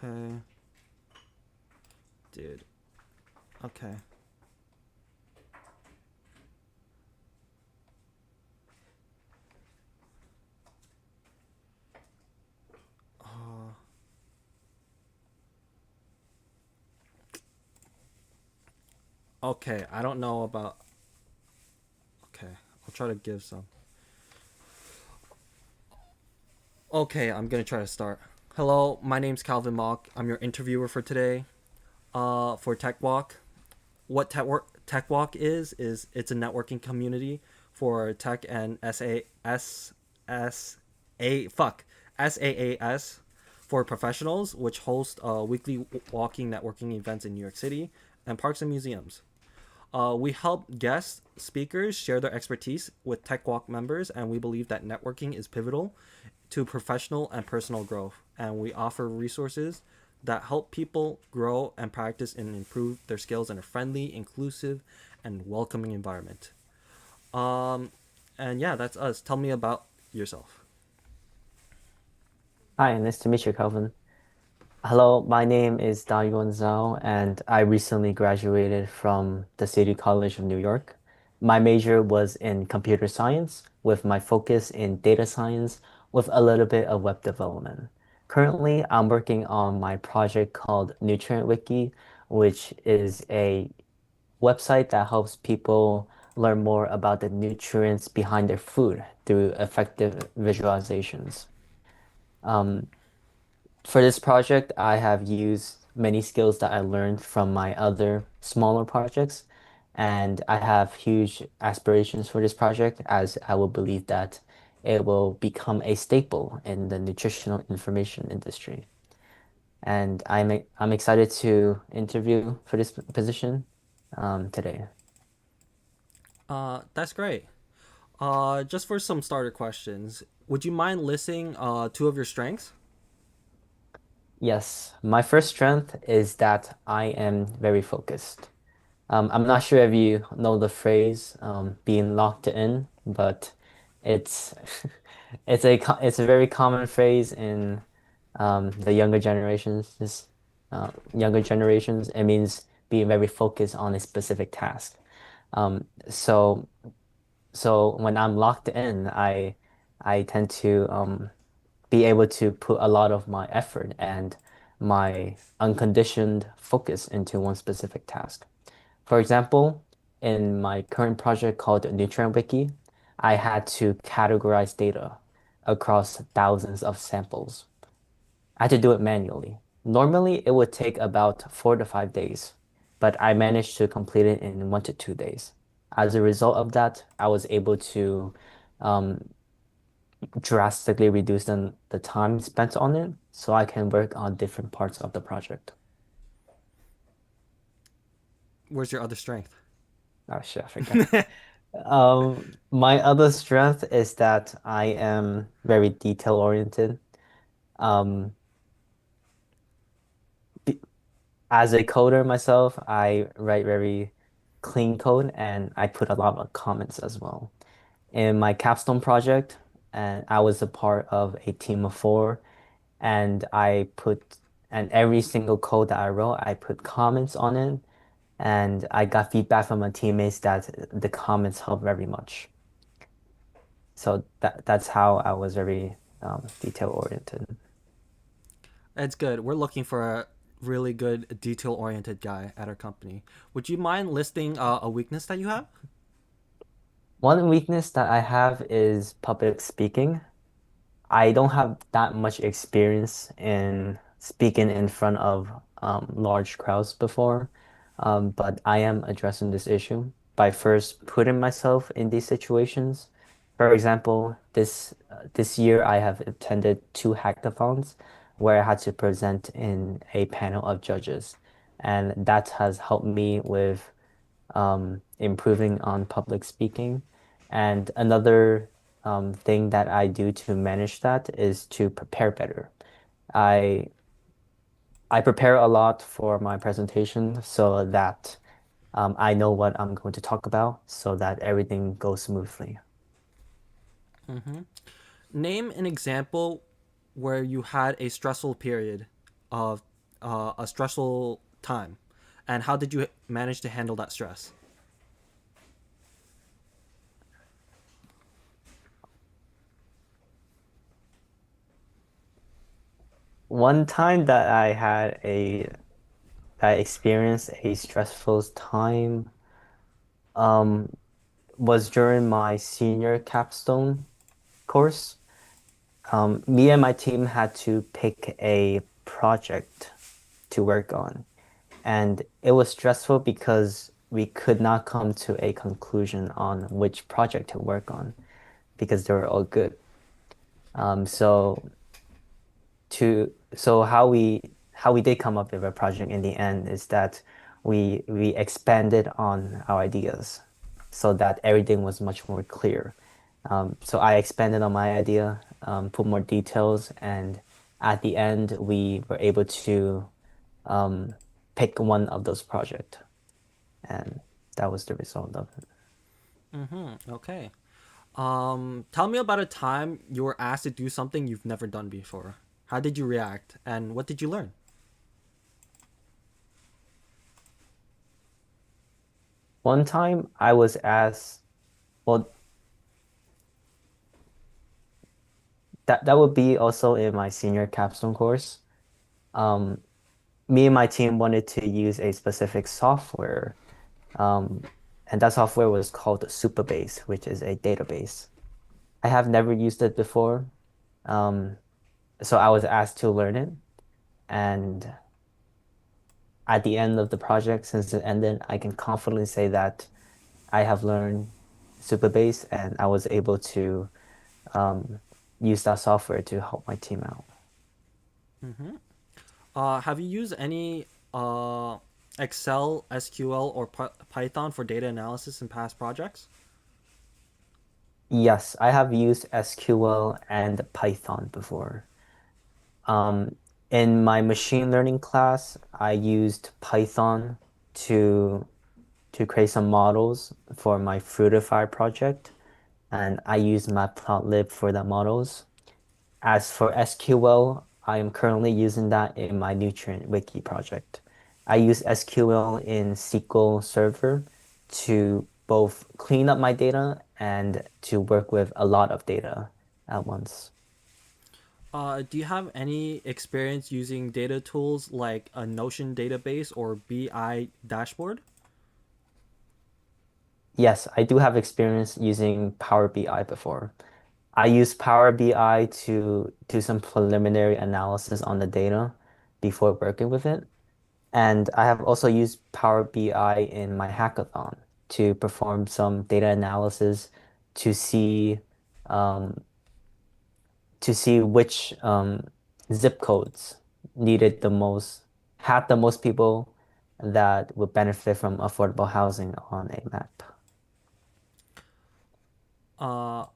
Okay, dude. Okay. Uh, okay, I don't know about. Okay, I'll try to give some. Okay, I'm gonna try to start. Hello, my name's Calvin Mock. I'm your interviewer for today. For Tech Walk, what Tech Walk is it's a networking community for tech and S fuck SaaS for professionals, which host weekly walking networking events in New York City and parks and museums. We help guest speakers share their expertise with Tech Walk members, and we believe that networking is pivotal to professional and personal growth. And we offer resources that help people grow and practice and improve their skills in a friendly, inclusive, and welcoming environment. Um, and yeah, that's us. Tell me about yourself. Hi, nice to meet you, Calvin. Hello, my name is Dayuan Zhao, and I recently graduated from the City College of New York. My major was in computer science, with my focus in data science, with a little bit of web development. Currently, I'm working on my project called Nutrient Wiki, which is a website that helps people learn more about the nutrients behind their food through effective visualizations. Um, for this project, I have used many skills that I learned from my other smaller projects, and I have huge aspirations for this project as I will believe that it will become a staple in the nutritional information industry. And I'm excited to interview for this position today. That's great. Just for some starter questions, would you mind listing two of your strengths? Yes, my first strength is that I am very focused. I'm not sure if you know the phrase being locked in, but it's it's a very common phrase in the younger generations. This younger generations, it means being very focused on a specific task. So when I'm locked in, I tend to be able to put a lot of my effort and my unconditioned focus into one specific task. For example, in my current project called NutrientWiki, I had to categorize data across thousands of samples. I had to do it manually. Normally, it would take about 4 to 5 days, but I managed to complete it in 1 to 2 days. As a result of that, I was able to um, drastically reduce the time spent on it so I can work on different parts of the project. Where's your other strength? Oh shit, I forgot. My other strength is that I am very detail oriented. Um, b- as a coder myself, I write very clean code and I put a lot of comments as well. In my capstone project, and I was a part of a team of four, and and every single code that I wrote, I put comments on it, and I got feedback from my teammates that the comments help very much. So that's how I was very detail oriented. It's good. We're looking for a really good detail oriented guy at our company. Would you mind listing a weakness that you have? One weakness that I have is public speaking. I don't have that much experience in speaking in front of large crowds before, but I am addressing this issue by first putting myself in these situations. For example, this year I have attended two hackathons where I had to present in a panel of judges, and that has helped me with improving on public speaking. And another thing that I do to manage that is to prepare better. I I prepare a lot for my presentation so that I know what I'm going to talk about so that everything goes smoothly. Mm-hmm. Name an example where you had a stressful period a stressful time, and how did you manage to handle that stress? One time that I experienced a stressful time um was during my senior capstone course. Me and my team had to pick a project to work on, and it was stressful because we could not come to a conclusion on which project to work on because they were all good. So how we did come up with a project in the end is that we expanded on our ideas so that everything was much more clear. So I expanded on my idea, put more details, and at the end we were able to um, pick one of those projects, and that was the result of it. Okay. Tell me about a time you were asked to do something you've never done before. How did you react, and what did you learn? One time I was asked, well, that would be also in my senior capstone course. Um, Me and my team wanted to use a specific software, um, and that software was called Supabase, which is a database. I have never used it before, um, so I was asked to learn it. And at the end of the project, since it ended, I can confidently say that I have learned Supabase, and I was able to um, use that software to help my team out. Have you used any Excel, SQL, or Python for data analysis in past projects? Yes, I have used SQL and Python before. Um, in my machine learning class, I used Python to create some models for my Fruitify project, and I used Matplotlib for the models. As for SQL, I am currently using that in my Nutrient Wiki project. I use SQL in SQL Server to both clean up my data and to work with a lot of data at once. Do you have any experience using data tools like a Notion database or BI dashboard? Yes, I do have experience using Power BI before. I use Power BI to do some preliminary analysis on the data before working with it. And I have also used Power BI in my hackathon to perform some data analysis to see um, which zip codes needed the most, had the most people that would benefit from affordable housing on a map.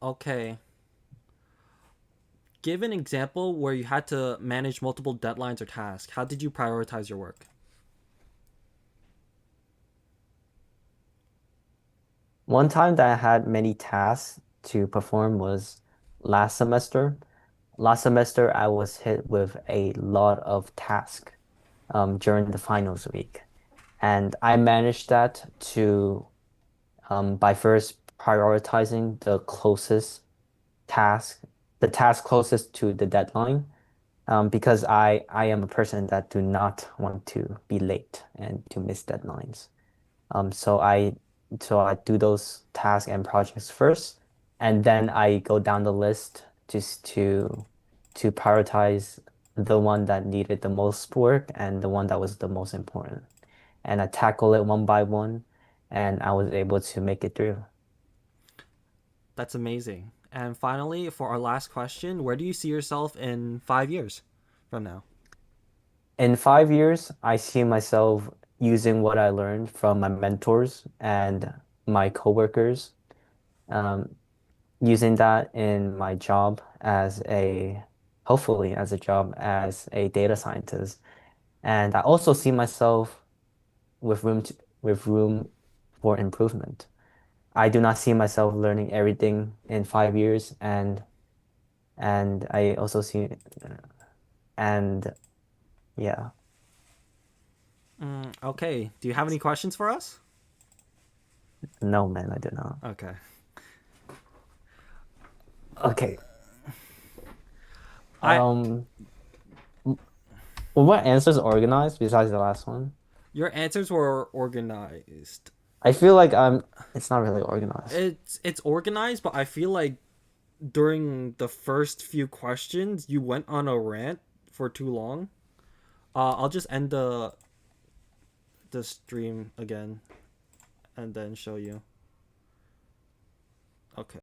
Okay. Give an example where you had to manage multiple deadlines or tasks. How did you prioritize your work? One time that I had many tasks to perform was last semester. Last semester, I was hit with a lot of tasks during the finals week. And I managed that to by first prioritizing task, the task closest to the deadline, because I am a person that do not want to be late and to miss deadlines. Um, so I so I do those tasks and projects first, and then I go down the list just to prioritize the one that needed the most work and the one that was the most important. And I tackle it one by one, and I was able to make it through. That's amazing. And finally, for our last question, where do you see yourself in 5 years from now? In 5 years, I see myself using what I learned from my mentors and my coworkers, um, using that in my job as hopefully as a job as a data scientist. And I also see myself with with room for improvement. I do not see myself learning everything in 5 years, and I also see and Yeah. Okay. Do you have any questions for us? No, man, I do not. Okay. Okay. I Um, were my answers organized besides the last one? Your answers were organized. I feel like it's not really organized. It's organized, but I feel like during the first few questions you went on a rant for too long. I'll just end the stream again and then show you. Okay.